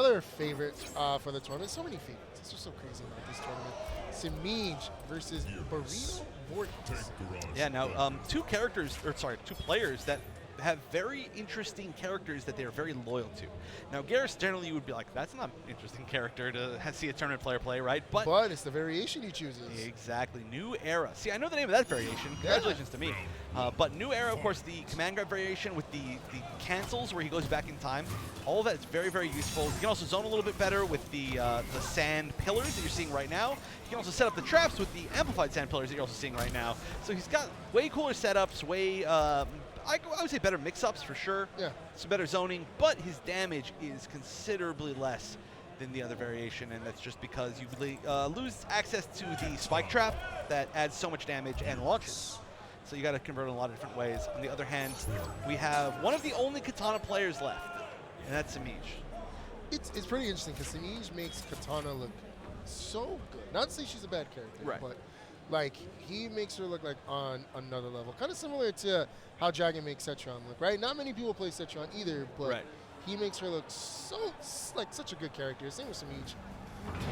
another favorite for the tournament. So many favorites. It's just so crazy about this tournament. Semiij versus Burrito Voorhees. Yeah, now two players that have very interesting characters that they are very loyal to. Now, Garrus, generally you would be like, that's not an interesting character to see a tournament player play, right? But it's the variation he chooses. Exactly. New Era. See, I know the name of that variation. Congratulations to me. But New Era, of course, the command grab variation with the cancels where he goes back in time. All of that is very, very useful. You can also zone a little bit better with the sand pillars that you're seeing right now. You can also set up the traps with the amplified sand pillars that you're also seeing right now. So he's got way cooler setups, way... I would say better mix-ups for sure. Yeah. Some better zoning, but his damage is considerably less than the other variation, and that's just because you lose access to the spike trap that adds so much damage and launches. So you got to convert in a lot of different ways. On the other hand, we have one of the only Katana players left, and that's Semiij. It's pretty interesting because Semiij makes Katana look so good. Not to say she's a bad character, right, but like he makes her look like on another level. Kind of similar to how Dragon makes Cetron look, right? Not many people play Cetron either, but he makes her look so like such a good character. Same with Semiij.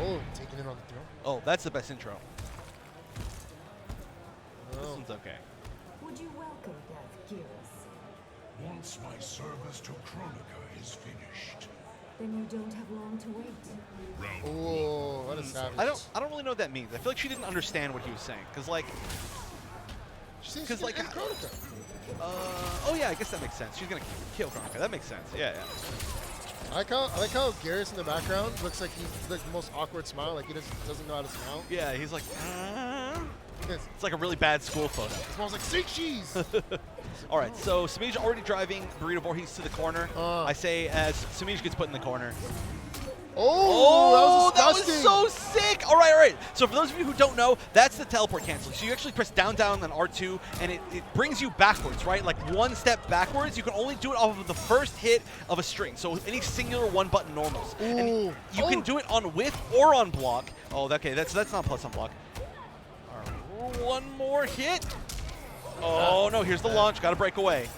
Oh, taking it on the throw. Oh, that's the best intro. Oh. This one's okay. Would you welcome that, Garrus? Once my service to Kronika is finished. Then you don't have long to wait. Oh, what a savage. I don't really know what that means. I feel like she didn't understand what he was saying, because like, Kronika. Oh yeah, I guess that makes sense. She's gonna kill Kronika. That makes sense. Yeah, yeah. I like how Garrus in the background looks like he's like the most awkward smile. Like he doesn't know how to smile. Yeah, he's like. It's like a really bad school photo. It smells like steak cheese. All right, so Semiij already driving Burrito Voorhees to the corner. I say as Semiij gets put in the corner. Oh, that was disgusting. That was so sick. All right. So for those of you who don't know, that's the teleport cancel. So you actually press down on R2, and it brings you backwards, right? Like one step backwards. You can only do it off of the first hit of a string. So any singular one-button normals. Ooh. And you can do it on whiff or on block. Oh, okay, that's not plus on block. All right, one more hit. Oh, no, here's the launch. Got to break away.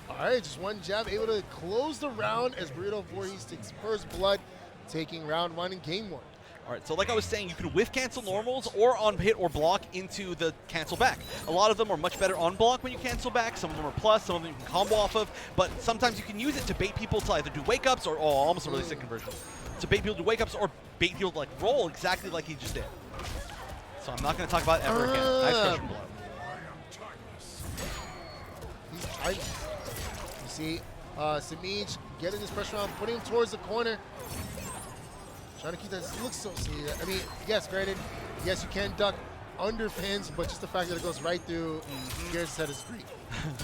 All right, just one jab, able to close the round as Burrito Voorhees takes first blood, taking round one in game one. All right, so like I was saying, you can whiff cancel normals or on hit or block into the cancel back. A lot of them are much better on block when you cancel back. Some of them are plus, some of them you can combo off of, but sometimes you can use it to bait people to either do wake-ups or, almost a really sick conversion. To bait people to wake-ups or bait people to like roll exactly like he just did. So I'm not going to talk about it ever again. Nice crushing blow. He's tight. You see Semiij getting this pressure on, putting him towards the corner. Trying to keep that. It looks so. See, I mean, yes, granted, yes, you can duck under fans, but just the fact that it goes right through Garrus' head is great.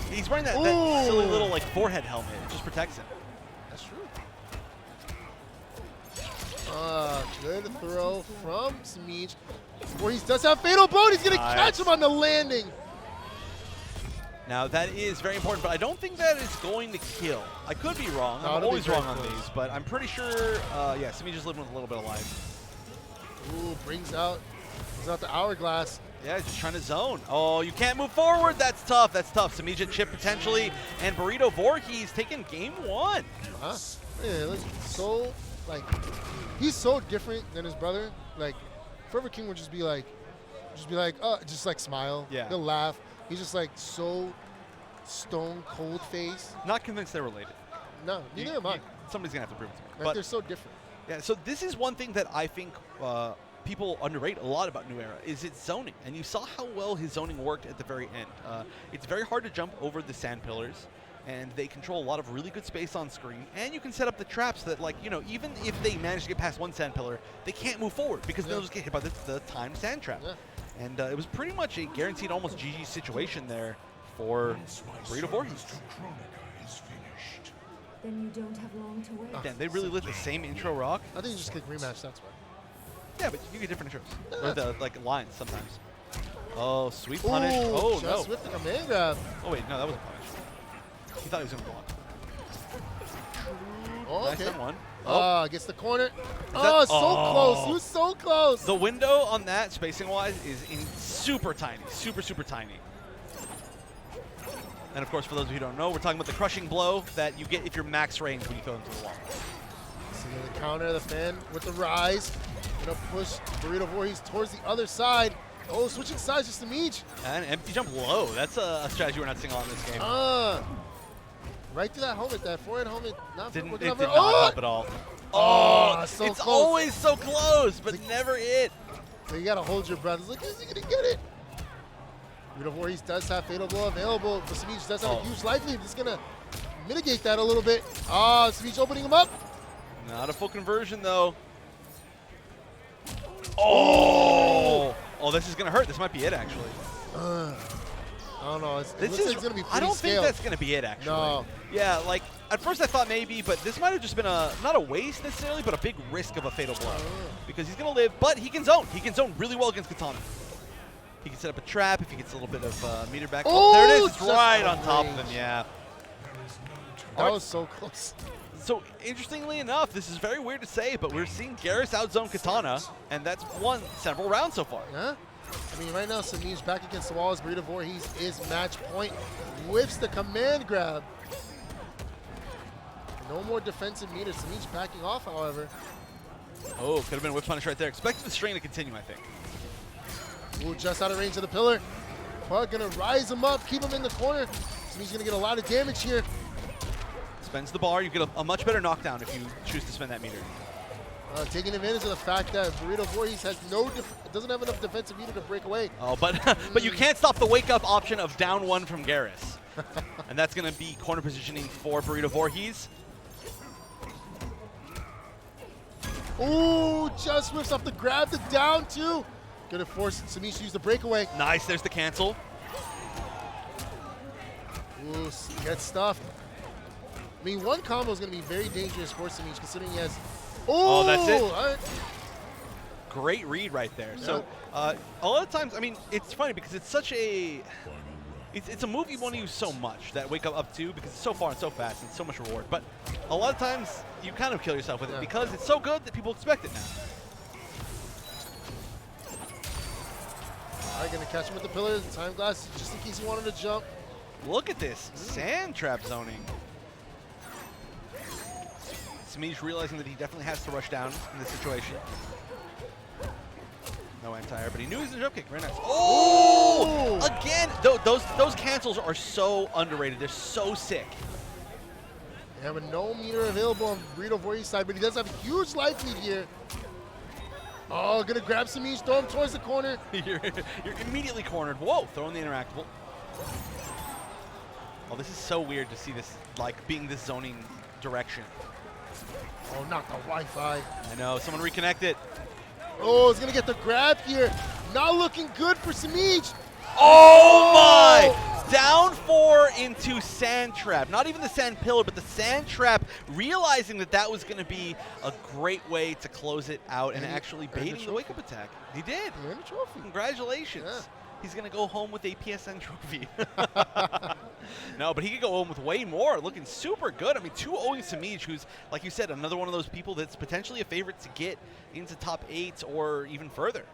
He's wearing that silly little like forehead helmet. It just protects him. That's true. Good throw from Semiij. Voorhees does have fatal blow. He's going to catch him on the landing. Now, that is very important, but I don't think that is going to kill. I could be wrong. No, I'm always wrong on close. these, but I'm pretty sure, yeah, Semiij just living with a little bit of life. Ooh, brings out the hourglass. Yeah, just trying to zone. Oh, you can't move forward. That's tough. That's tough. Semiij at chip potentially, and Burrito Voorhees taking game one. Huh? Yeah, look, so, like, he's so different than his brother. Like, Forever King would just be like, oh, just like smile. Yeah. He'll laugh. He's just like so stone cold face. Not convinced they're related. No, neither am I. Somebody's going to have to prove it to me. Like, But they're so different. yeah, so this is one thing that I think people underrate a lot about New Era is its zoning. And you saw how well his zoning worked at the very end. It's very hard to jump over the sand pillars, and they control a lot of really good space on screen. And you can set up the traps that, like, you know, even if they manage to get past one sand pillar, they can't move forward because they'll just get hit by the timed sand trap. Yeah. And it was pretty much a guaranteed almost GG situation there for Burrito Voorhees. Then you don't have long to wait. Damn, they really lit the same intro rock. I think you just click rematch, that's why. Yeah, but you get different intros. Or the like lines sometimes. Oh, sweet punish. Oh, no. Just with the command grab. Oh, wait, no, that wasn't punish. He thought he was going to block. Oh, Nice okay. on one. Oh, Gets the corner. that- So close. He was so close. the window on that, spacing-wise, is super tiny. Super, super tiny. And, of course, for those of you who don't know, we're talking about the crushing blow that you get if you're max range when you throw into the wall. counter the fan with the rise. Gonna push Burrito Voorhees towards the other side. Oh, switching sides just to Semiij. And empty jump low. That's a strategy we're not seeing a lot in this game. Right through that helmet, that forehand helmet. Not It did not oh! help at all. Oh, so it's close. always so close, but never hit. So you gotta hold your breath. It's like, is he gonna get it? Burrito Voorhees does have Fatal Blow available, but Semiij does have a huge life lead. He's gonna mitigate that a little bit. Semiij opening him up. Not a full conversion though. Oh! Oh, this is gonna hurt. This might be it actually. I don't know. It looks This like is. it's gonna be pretty I don't scaled. think that's gonna be it actually. No. Yeah, like at first I thought maybe, but this might have just been a not a waste necessarily, but a big risk of a fatal blow because he's gonna live, but he can zone. He can zone really well against Katana. He can set up a trap if he gets a little bit of meter back. Oh, there it is. It's just right out on of top of range. him. Yeah. That was so close. So interestingly enough, this is very weird to say, but we're seeing Garrus outzone Katana, and that's won several rounds so far. Yeah. I mean, right now, Semiij back against the walls. Burrito Voorhees is match point. Whips the command grab. No more defensive meter. Semiij backing off, however. Oh, could have been a whip punish right there. Expected the strain to continue, I think. Ooh, just out of range of the pillar. But gonna rise him up, keep him in the corner. Semiij's gonna get a lot of damage here. Spends the bar. You get a much better knockdown if you choose to spend that meter. Taking advantage of the fact that Burrito Voorhees has doesn't have enough defensive meter to break away. Oh, but but you can't stop the wake-up option of down one from Garrus. And that's going to be corner positioning for Burrito Voorhees. Ooh, just whips up the grab, the down two. Gonna force Semiij to use the breakaway. Nice, there's the cancel. Ooh, gets stuffed. I mean, one combo is gonna be very dangerous for Semiij considering he has. Oh, that's it. All right. Great read right there. Yeah. So a lot of times, I mean, it's funny because it's such a, it's a move you want to use so much, that wake up two, because it's so far and so fast and so much reward. But a lot of times you kind of kill yourself with it because it's so good that people expect it now. All right, gonna catch him with the pillar, time glass, just in case he wanted to jump. Look at this sand trap zoning. Semiij realizing that he definitely has to rush down in this situation. No anti-air, but he knew he was in a jump kick. Very nice. Oh! Again! Those cancels are so underrated. They're so sick. They have a no meter available on Burrito Voorhees' side, but he does have a huge life lead here. Oh, gonna grab Semiij, throw him towards the corner. You're immediately cornered. Whoa, throwing the interactable. Oh, this is so weird to see this, like, being this zoning direction. Oh, not the Wi-Fi. I know, someone reconnect it. Oh, he's gonna get the grab here. Not looking good for Semiij. Oh my! Down four into sand trap. Not even the sand pillar, but the sand trap, realizing that that was going to be a great way to close it out and actually baiting the wake-up attack. He did. He earned a trophy. Congratulations. Yeah. He's going to go home with a PSN trophy. No, but he could go home with way more. Looking super good. I mean, 2-0ing Semiij, who's, like you said, another one of those people that's potentially a favorite to get into top 8 or even further.